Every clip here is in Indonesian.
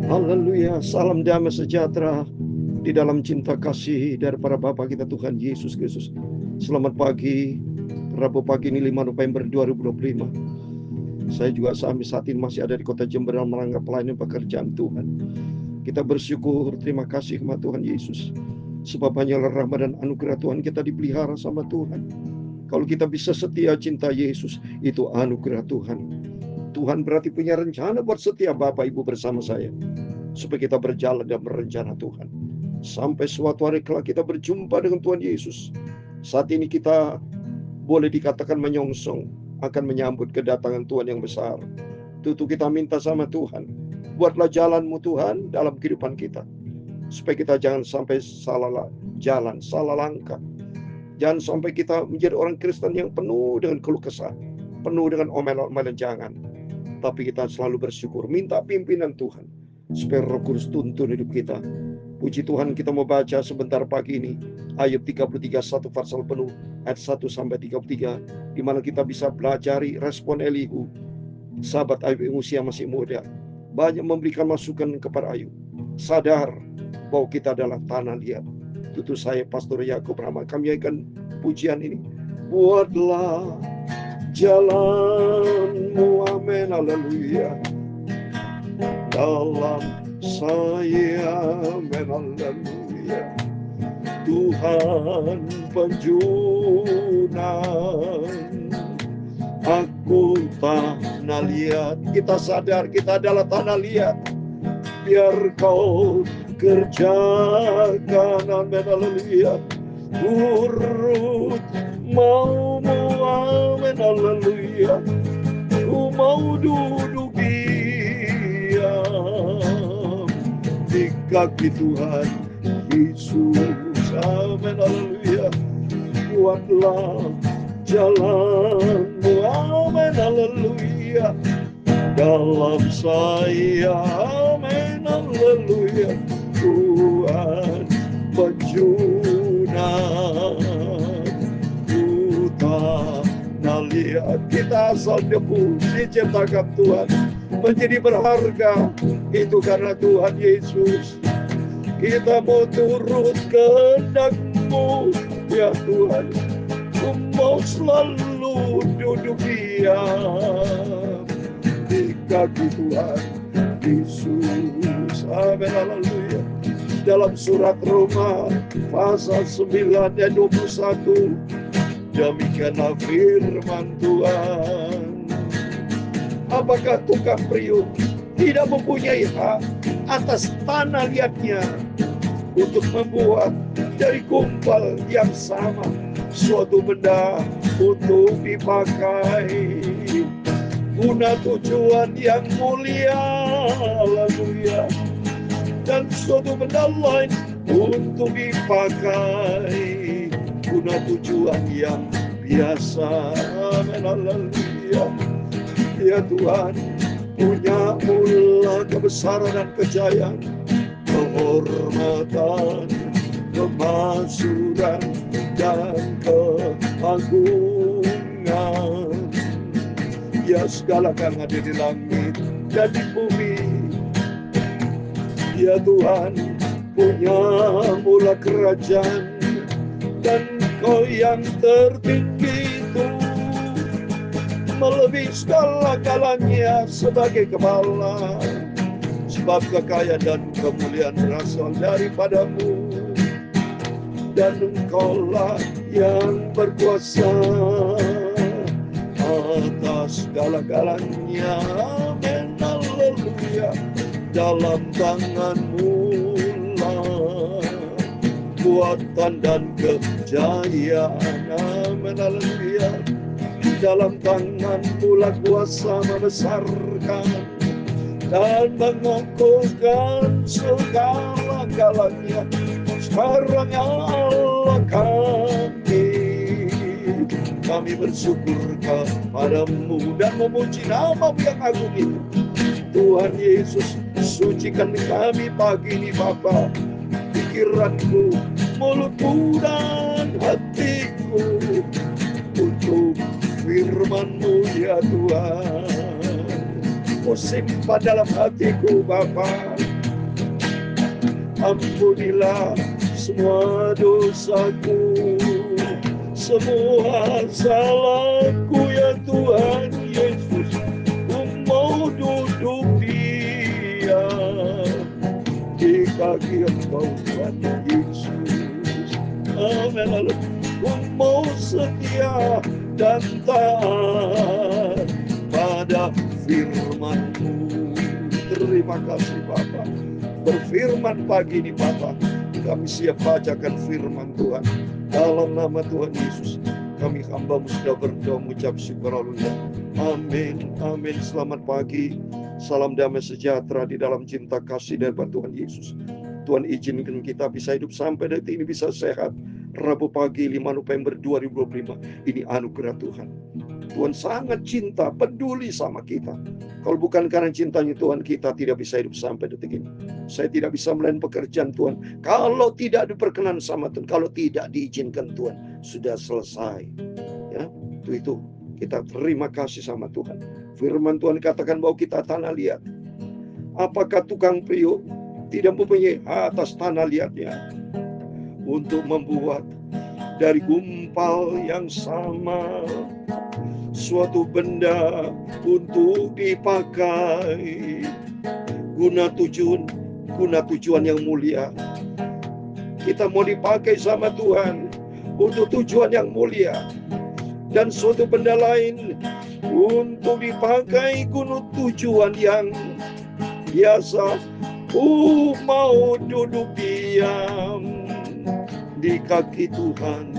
Haleluya, salam damai sejahtera di dalam cinta kasih dari para Bapa kita Tuhan Yesus Kristus. Selamat pagi, Rabu pagi ini 5 November 2025. Saya juga sampai saat ini masih ada di kota Jember dalam rangka pelayanan pekerjaan Tuhan. Kita bersyukur, terima kasih kepada Tuhan Yesus. Sebab hanyalah rahmat dan anugerah Tuhan kita dipelihara sama Tuhan. Kalau kita bisa setia cinta Yesus, itu anugerah Tuhan. Tuhan berarti punya rencana buat setiap Bapak Ibu bersama saya, supaya kita berjalan dalam rencana Tuhan. Sampai suatu hari kelak kita berjumpa dengan Tuhan Yesus. Saat ini kita boleh dikatakan menyongsong akan menyambut kedatangan Tuhan yang besar. Tentu kita minta sama Tuhan, buatlah jalan-Mu Tuhan dalam kehidupan kita, supaya kita jangan sampai salah jalan, salah langkah. Jangan sampai kita menjadi orang Kristen yang penuh dengan keluh kesah, penuh dengan omelan-omelan, jangan. Tapi kita selalu bersyukur, minta pimpinan Tuhan, supaya Roh Kudus tuntun hidup kita. Puji Tuhan, kita mau baca sebentar pagi ini ayat 33, satu pasal penuh, ayat 1 sampai 33, di mana kita bisa pelajari respon Elihu, sahabat Ayub yang usia masih muda, banyak memberikan masukan kepada Ayub. Sadar bahwa kita adalah tanah liat. Tutu saya, Pastor Yakub Rahmat, kami akan pujian ini. Buatlah jalan-Mu, amin, haleluya, dalam saya, amin, haleluya. Tuhan penjunan, aku tanah liat. Kita sadar kita adalah tanah liat. Biar Kau kerjakan, amin, haleluya. Urut mau-Mu, amin, haleluya. Ku mau duduk diam di kaki Tuhan Yesus, amin, haleluya. Buatlah jalan-Mu, amin, haleluya, dalam saya, amin, haleluya. Tuhan penjunan, tanah liat. Kita asal debu, diciptakan Tuhan menjadi berharga. Itu karena Tuhan Yesus. Kita mau turut kehendak-Mu, ya Tuhan. Ku mau selalu duduk diam di kaki Tuhan Yesus, amin, haleluya. Dalam surat Roma pasal 9 ayat 21, demikianlah firman Tuhan. Apakah tukang periuk tidak mempunyai hak atas tanah liatnya untuk membuat dari gumpal yang sama suatu benda untuk dipakai guna tujuan yang mulia, haleluya, dan suatu benda lain untuk dipakai guna tujuan yang biasa, amin, haleluya. Ya Tuhan, punya mula kebesaran dan kejayaan, kehormatan, kemasyhuran, dan keagungan. Ya segala yang ada di langit dan di bumi. Ya Tuhan, punya mula kerajaan, dan Kau yang tertinggi itu melebihi segala-galanya sebagai kepala. Sebab kekayaan dan kemuliaan berasal daripada-Mu, dan Engkau-lah yang berkuasa atas segala-galanya, amin, haleluya. Dalam tangan-Mu lah kuatan dan kejayaan, amin, haleluya. Dalam tangan-Mu lah kuasa membesarkan dan mengukuhkan segala-galanya. Sekarang ya Allah, kami bersyukur kepada-Mu dan memuji nama-Mu yang agung itu. Tuhan Yesus, sucikan kami pagi ini Bapa, pikiranku, mulutku, dan hatiku untuk firman-Mu, ya Tuhan. simpan dalam hatiku Bapa. Ampunilah semua dosaku, semua salahku ya Tuhan Yesus. Ku mau duduk diam di kaki Engkau Tuhan Yesus. Amin. Ku mau setia dan taat pada firman-Mu. Terima kasih Bapa. Berfirman pagi ini Bapa, kami siap bacakan firman Tuhan. Dalam nama Tuhan Yesus, kami hamba-Mu sudah berdoa mengucap syukur haleluya. Amin, amin. Selamat pagi, salam damai sejahtera di dalam cinta kasih dari Tuhan Yesus. Tuhan izinkan kita bisa hidup sampai detik ini, bisa sehat. Rabu pagi 5 November 2025, ini anugerah Tuhan. Tuhan sangat cinta, peduli sama kita. Kalau bukan karena cintanya Tuhan, kita tidak bisa hidup sampai detik ini. Saya tidak bisa melayani pekerjaan Tuhan kalau tidak diperkenan sama Tuhan, kalau tidak diizinkan Tuhan. Sudah selesai. Ya, itu kita terima kasih sama Tuhan. Firman Tuhan katakan bahwa kita tanah liat. Apakah tukang priuk tidak mempunyai atas tanah liatnya untuk membuat dari gumpal yang sama suatu benda untuk dipakai guna tujuan yang mulia. Kita mau dipakai sama Tuhan untuk tujuan yang mulia, dan suatu benda lain untuk dipakai guna tujuan yang biasa. Mau duduk diam di kaki Tuhan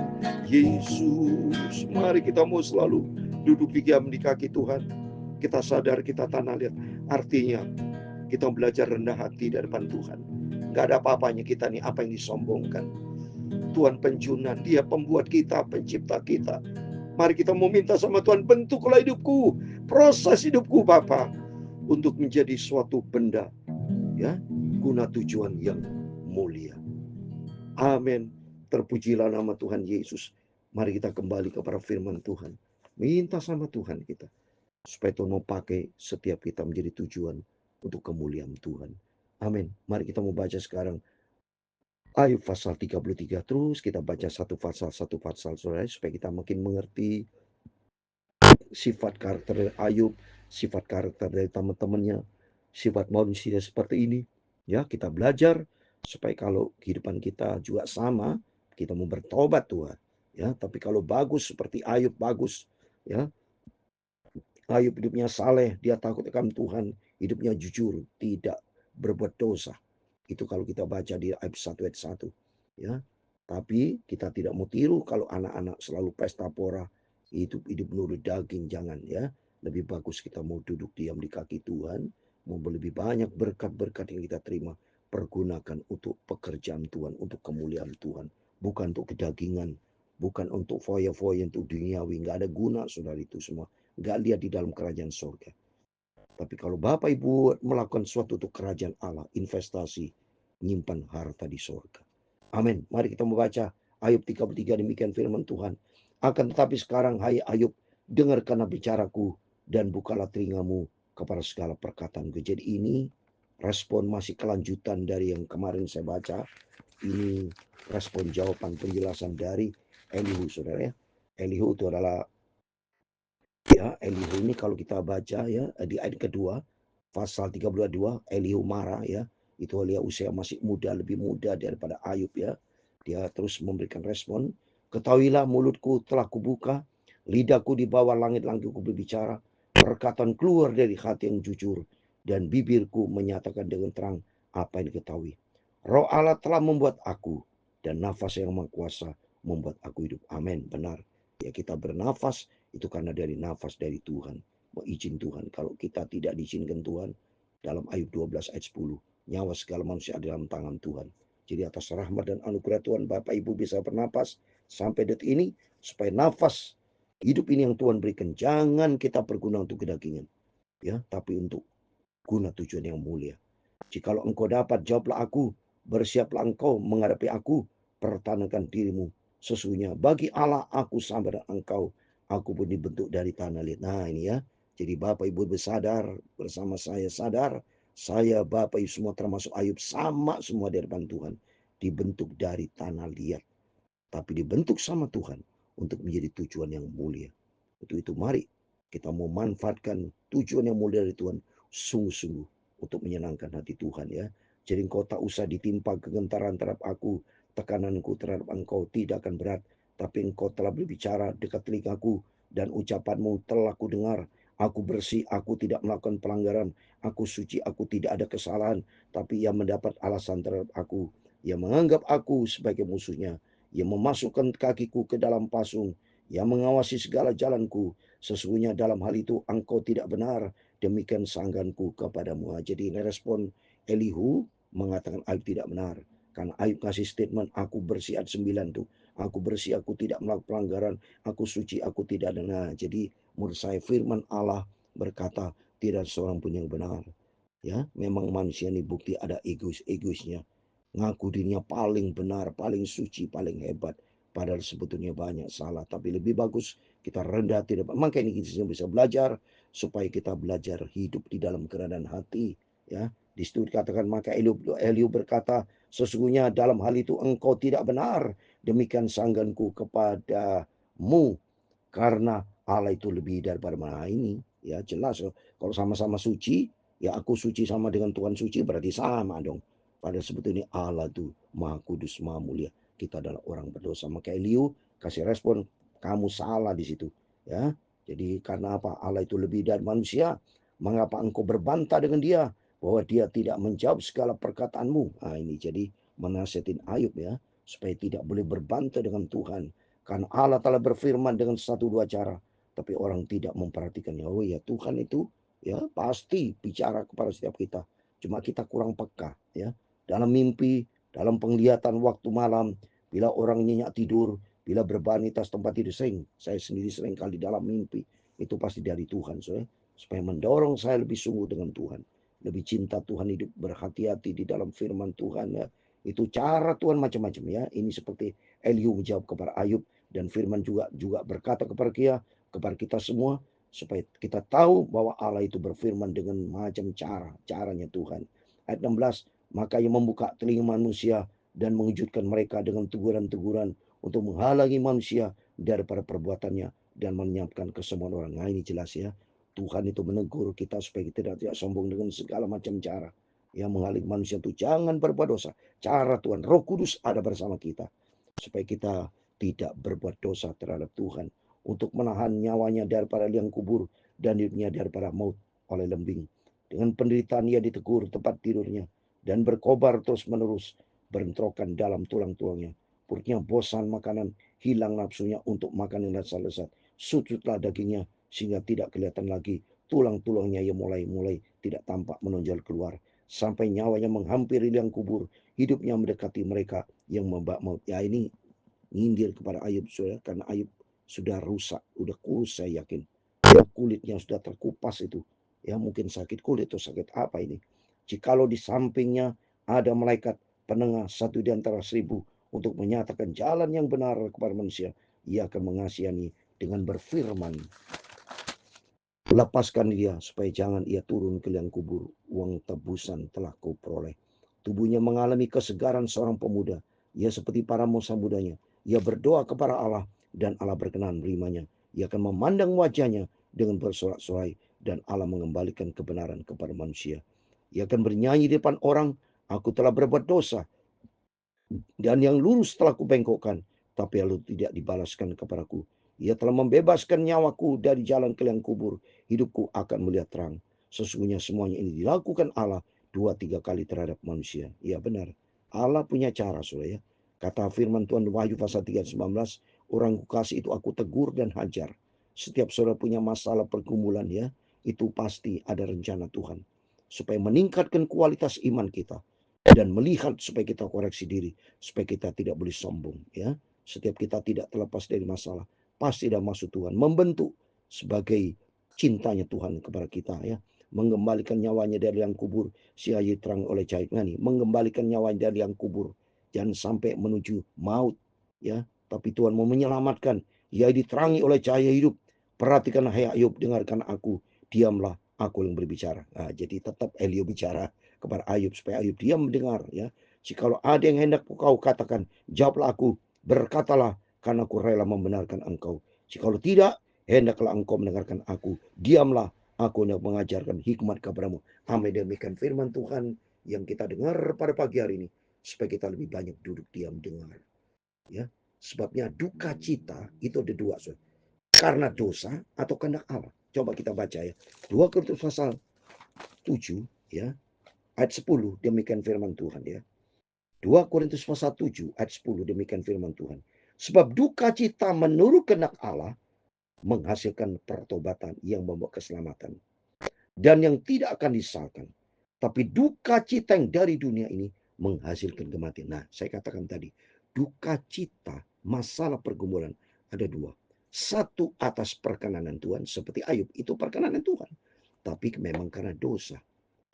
Yesus. Mari kita mau selalu duduk diam di kaki Tuhan. Kita sadar kita tanah liat. Artinya kita belajar rendah hati di depan Tuhan. Gak ada apa-apanya kita nih, apa yang disombongkan. Tuhan penjunan, Dia pembuat kita, pencipta kita. Mari kita mau minta sama Tuhan, bentuklah hidupku, proses hidupku Bapa, untuk menjadi suatu benda, ya, guna tujuan yang mulia. Amin. Terpujilah nama Tuhan Yesus. Mari kita kembali kepada firman Tuhan. Minta sama Tuhan kita, supaya Tuhan mau pakai setiap kita menjadi tujuan untuk kemuliaan Tuhan. Amin. Mari kita mau baca sekarang Ayub pasal 33. Terus kita baca satu pasal saudara, supaya kita makin mengerti sifat karakter dari Ayub, sifat karakter dari teman-temannya, sifat manusia seperti ini. Ya, kita belajar supaya kalau kehidupan kita juga sama, kita mau bertobat Tuhan. Ya, tapi kalau bagus seperti Ayub bagus, ya. Ayub hidupnya saleh, dia takut akan Tuhan, hidupnya jujur, tidak berbuat dosa. Itu kalau kita baca di Ayub 1 ayat 1. Ya. Tapi kita tidak mau tiru kalau anak-anak selalu pesta pora, hidup menurut daging, jangan ya. Lebih bagus kita mau duduk diam di kaki Tuhan, mau lebih banyak berkat-berkat yang kita terima, pergunakan untuk pekerjaan Tuhan, untuk kemuliaan Tuhan, bukan untuk kedagingan, bukan untuk foya-foya, untuk duniawi. Nggak ada guna saudara itu semua. Nggak lihat di dalam kerajaan surga. Tapi kalau Bapak Ibu melakukan sesuatu untuk kerajaan Allah, investasi, nyimpan harta di surga. Amin. Mari kita membaca Ayub 33, demikian firman Tuhan. Akan tetapi sekarang hai Ayub, dengarkanlah bicaraku dan bukalah telingamu kepada segala perkataanku. Jadi ini respon masih kelanjutan dari yang kemarin saya baca. Ini respon jawaban penjelasan dari Elihu saudara ya. Elihu itu adalah ya, Elihu ini kalau kita baca ya di ayat kedua pasal 32, Elihu marah ya. Itu dia usia masih muda, lebih muda daripada Ayub ya. Dia terus memberikan respon. Ketahuilah mulutku telah kubuka, lidahku di bawah langit-langitku berbicara, perkataan keluar dari hati yang jujur, dan bibirku menyatakan dengan terang apa yang diketahui. Roh Allah telah membuat aku, dan nafas yang maha kuasa membuat aku hidup. Amin. Benar. Ya, kita bernafas itu karena dari nafas dari Tuhan. Mau izin Tuhan. Kalau kita tidak diizinkan Tuhan, dalam Ayub 12 ayat 10, nyawa segala manusia ada dalam tangan Tuhan. Jadi atas rahmat dan anugerah Tuhan, Bapak Ibu bisa bernapas sampai detik ini, supaya nafas hidup ini yang Tuhan berikan, jangan kita berguna untuk kedagingan, ya, tapi untuk guna tujuan yang mulia. Jikalau engkau dapat, jawablah aku, bersiaplah engkau menghadapi aku, pertahankan dirimu. Sesungguhnya bagi Allah aku sama dengan engkau, aku pun dibentuk dari tanah liat. Nah ini ya, Jadi Bapak Ibu bersadar, bersama saya sadar, saya Bapak Ibu semua termasuk Ayub sama semua di depan Tuhan. Dibentuk dari tanah liat, tapi dibentuk sama Tuhan untuk menjadi tujuan yang mulia. Itu mari kita mau manfaatkan tujuan yang mulia dari Tuhan sungguh-sungguh untuk menyenangkan hati Tuhan ya. Jadi engkau tak usah ditimpa kegentaran terhadap aku, tekananku terhadap engkau tidak akan berat, tapi engkau telah berbicara dekat telingaku dan ucapanmu telah ku dengar. Aku bersih, aku tidak melakukan pelanggaran, aku suci, aku tidak ada kesalahan, tapi ia mendapat alasan terhadap aku. Ia menganggap aku sebagai musuhnya. Ia memasukkan kakiku ke dalam pasung, yang mengawasi segala jalanku. Sesungguhnya dalam hal itu engkau tidak benar, demikian sangganku kepadamu. Jadi ini respon Elihu mengatakan Ayub tidak benar. Karena Ayub kasih statement, aku bersih, ayat 9 tuh. Aku bersih, aku tidak melakukan pelanggaran, aku suci, aku tidak ada. Nah, jadi menurut saya firman Allah berkata, tidak seorang pun yang benar. Ya, memang manusia ini bukti ada egoisnya. Ngaku dirinya paling benar, paling suci, paling hebat. Padahal sebetulnya banyak salah. Tapi lebih bagus kita rendah tidak. Maka ini kita bisa belajar supaya kita belajar hidup di dalam kerendahan hati. Ya, di situ dikatakan maka Eliu berkata, sesungguhnya dalam hal itu engkau tidak benar. Demikian sangganku kepadamu, karena Allah itu lebih daripada mana ini. Ya jelas kalau sama-sama suci, ya aku suci sama dengan Tuhan suci berarti sama dong. Padahal sebetulnya Allah itu maha kudus, maha mulia. Kita adalah orang berdosa. Maka Eliu kasih respon, kamu salah di situ. Ya, jadi karena apa? Allah itu lebih dari manusia. Mengapa engkau berbantah dengan dia? Bahwa dia tidak menjawab segala perkataanmu. Nah ini jadi menasihatin Ayub ya. Supaya tidak boleh berbantah dengan Tuhan. Karena Allah telah berfirman dengan satu dua cara. Tapi orang tidak memperhatikannya. Oh ya Tuhan itu ya pasti bicara kepada setiap kita. Cuma kita kurang peka ya. Dalam mimpi, dalam penglihatan waktu malam, bila orang nyenyak tidur, bila berbaring di atas tempat tidur, saya sendiri sering kali dalam mimpi, itu pasti dari Tuhan. Supaya mendorong saya lebih sungguh dengan Tuhan. Lebih cinta Tuhan, hidup berhati-hati di dalam firman Tuhan ya. Itu cara Tuhan macam-macam ya. Ini seperti Elihu menjawab kepada Ayub, dan firman juga berkata kepada kita semua, supaya kita tahu bahwa Allah itu berfirman dengan macam caranya Tuhan. Ayat 16, maka ia membuka telinga manusia dan mengejutkan mereka dengan teguran-teguran untuk menghalangi manusia daripada perbuatannya dan menyiapkan kesembuhan orang. Nah ini jelas ya. Tuhan itu menegur kita supaya kita tidak sombong dengan segala macam cara. Yang menghalangi manusia itu jangan berbuat dosa. Cara Tuhan, Roh Kudus ada bersama kita. Supaya kita tidak berbuat dosa terhadap Tuhan. Untuk menahan nyawanya daripada liang kubur dan hidupnya daripada maut oleh lembing. Dengan penderitaan ia ditegur tempat tidurnya dan berkobar terus menerus, berentrokan dalam tulang-tulangnya. Perutnya bosan makanan, hilang nafsunya untuk makan yang lezat-lezat. Sujudlah dagingnya sehingga tidak kelihatan lagi. Tulang-tulangnya yang mulai tidak tampak menonjol keluar. Sampai nyawanya menghampiri liang kubur, hidupnya mendekati mereka yang membawa maut. Ya ini nyindir kepada Ayub saudara, karena Ayub sudah rusak, udah kurus saya yakin. Ya, kulitnya sudah terkupas itu. Ya mungkin sakit kulit atau sakit apa ini. Jikalau di sampingnya ada malaikat penengah satu di antara 1000 untuk menyatakan jalan yang benar kepada manusia, ia akan mengasihani dengan berfirman, lepaskan dia supaya jangan ia turun ke liang kubur. Uang tebusan telah kau peroleh. Tubuhnya mengalami kesegaran seorang pemuda. Ia seperti para musa mudanya. Ia berdoa kepada Allah dan Allah berkenan menerimanya. Ia akan memandang wajahnya dengan bersorak-sorai dan Allah mengembalikan kebenaran kepada manusia. Ia akan bernyanyi di depan orang, aku telah berbuat dosa dan yang lurus telah kubengkokkan, tapi lalu tidak dibalaskan kepadaku. Ia telah membebaskan nyawaku dari jalan ke liang kubur. Hidupku akan melihat terang. Sesungguhnya semuanya ini dilakukan Allah 2-3 kali terhadap manusia. Ya benar. Allah punya cara, saudara ya. Kata firman Tuhan Wahyu pasal 3:19, orang kukasih itu aku tegur dan hajar. Setiap saudara punya masalah pergumulan ya, itu pasti ada rencana Tuhan. Supaya meningkatkan kualitas iman kita dan melihat supaya kita koreksi diri, supaya kita tidak boleh sombong ya. Setiap kita tidak terlepas dari masalah, pasti ada maksud Tuhan membentuk sebagai cintanya Tuhan kepada kita ya. Mengembalikan nyawanya dari yang kubur, si ayi terang oleh cahaya ngani, mengembalikan nyawanya dari yang kubur, jangan sampai menuju maut ya, tapi Tuhan mau menyelamatkan, ia diterangi oleh cahaya hidup. Perhatikan hai Ayub, dengarkan aku, diamlah, aku yang berbicara. Nah, jadi tetap Elio bicara kepada Ayub supaya Ayub diam mendengar, ya. Jikalau ada yang hendak kau katakan, jawablah aku, berkatalah, karena aku rela membenarkan engkau. Jikalau tidak, hendaklah engkau mendengarkan aku, diamlah, aku yang mengajarkan hikmat kepadamu. Amin. Demikian firman Tuhan yang kita dengar pada pagi hari ini, supaya kita lebih banyak duduk diam dengar, ya. Sebabnya duka cita itu ada dua, saudara. Karena dosa atau kehendak Allah. Coba kita baca, ya. 2 Korintus pasal 7, ya, ayat 10, demikian firman Tuhan, ya. 2 Korintus pasal 7 ayat 10, demikian firman Tuhan. Sebab duka cita menurut kehendak Allah menghasilkan pertobatan yang membawa keselamatan, dan yang tidak akan disesalkan. Tapi duka cita yang dari dunia ini menghasilkan kematian. Nah, saya katakan tadi, duka cita, masalah pergumulan ada dua. Satu atas perkenanan Tuhan, seperti Ayub, itu perkenanan Tuhan. Tapi memang karena dosa.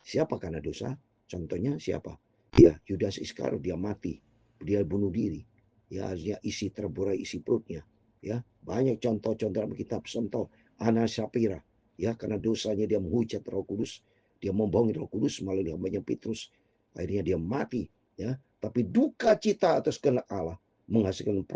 Siapa karena dosa? Contohnya siapa? Ya, Yudas Iskariot, dia mati. Dia bunuh diri. Ya, dia isi terburai isi perutnya. Ya, banyak contoh-contoh dalam kitab contoh. Ana Sapira, ya, karena dosanya dia menghujat Roh Kudus, dia membohongi Roh Kudus melalui hambanya Petrus. Akhirnya dia mati, ya. Tapi duka cita atas kehendak Allah menghasilkan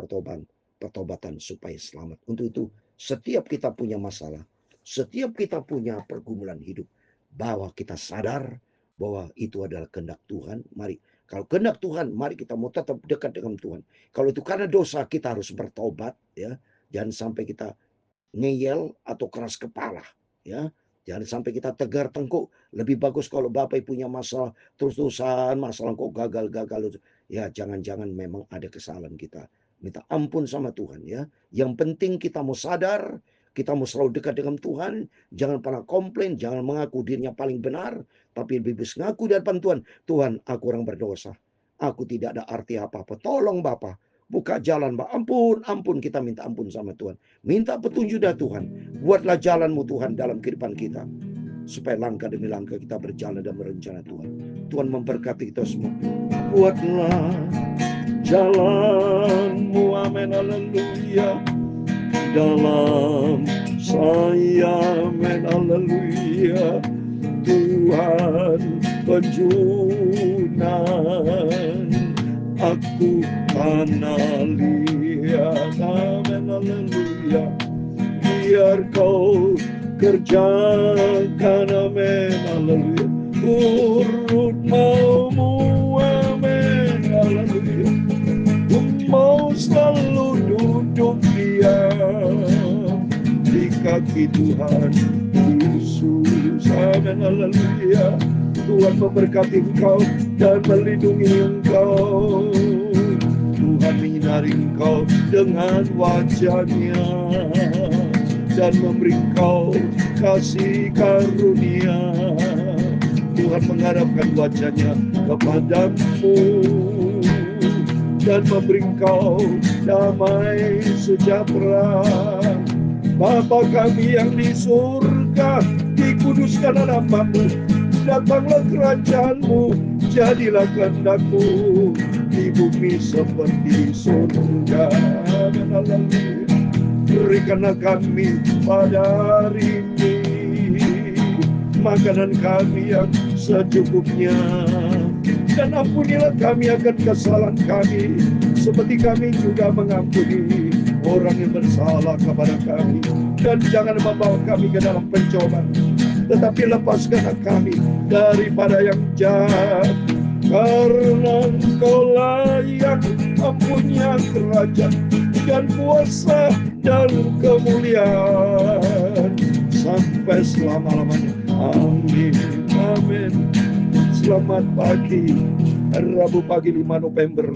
pertobatan supaya selamat. Untuk itu, setiap kita punya masalah, setiap kita punya pergumulan hidup, bahwa kita sadar bahwa itu adalah kehendak Tuhan. Mari, kalau kehendak Tuhan, mari kita mau tetap dekat dengan Tuhan. Kalau itu karena dosa, kita harus bertobat, ya. Jangan sampai kita ngeyel atau keras kepala, ya. Jangan sampai kita tegar tengkuk. Lebih bagus kalau Bapak punya masalah terus-terusan, masalah kok gagal-gagal. Ya, jangan-jangan memang ada kesalahan kita. Minta ampun sama Tuhan, ya. Yang penting kita mau sadar, kita mau selalu dekat dengan Tuhan. Jangan pernah komplain, jangan mengaku dirinya paling benar, tapi lebih bisa ngaku di hadapan Tuhan. Tuhan, aku orang berdosa. Aku tidak ada arti apa-apa. Tolong Bapak, buka jalan, Pak. Ampun, ampun. Kita minta ampun sama Tuhan. Minta petunjuk dari Tuhan. Buatlah jalan-Mu Tuhan dalam kehidupan kita, supaya langkah demi langkah kita berjalan dan merencana Tuhan. Tuhan memberkati kita semua. Buatlah jalan-Mu, amin, haleluya, dalam saya, amin, haleluya. Tuhan penjunan aku tanah liat, amin, haleluya. Biar kau kerjakan, amin, haleluya. Urut maumu, amin, haleluya. Ku mau selalu duduk diam di kaki Tuhan Yesus, amin, haleluya. Tuhan memberkati engkau dan melindungi engkau. Tuhan menyinari engkau dengan wajah-Nya dan memberi engkau kasih karunia. Tuhan mengharapkan wajah-Nya kepadamu dan memberi engkau damai sejahtera. Bapa kami yang di surga, dikuduskan nama-Mu. Datanglah kerajaan-Mu, jadilah kehendak-Mu di bumi seperti surga. Berikanlah kami pada hari ini makanan kami yang secukupnya, dan ampunilah kami akan kesalahan kami, seperti kami juga mengampuni orang yang bersalah kepada kami. Dan jangan membawa kami ke dalam pencobaan, tetapi lepaskanlah kami daripada yang jahat. Karena Engkaulah yang mempunyai kerajaan dan kuasa dan kemuliaan sampai selama-lamanya. Amin, amin. Selamat pagi, hari Rabu pagi 5 November,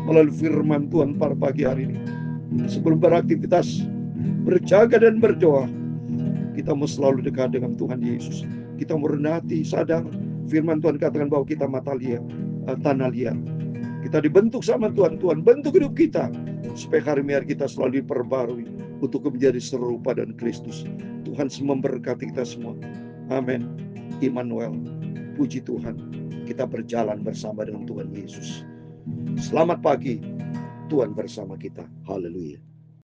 melalui firman Tuhan pada pagi hari ini. Sebelum beraktivitas, berjaga dan berdoa, kita mau selalu dekat dengan Tuhan Yesus. Kita mau rendah hati, sadar firman Tuhan katakan bahwa kita mata liat, tanah liat. Kita dibentuk sama Tuhan. Tuhan bentuk hidup kita supaya karunia kita selalu diperbarui untuk menjadi serupa dan Kristus. Tuhan memberkati kita semua. Amin. Immanuel. Puji Tuhan. Kita berjalan bersama dengan Tuhan Yesus. Selamat pagi. Tuhan bersama kita. Haleluya.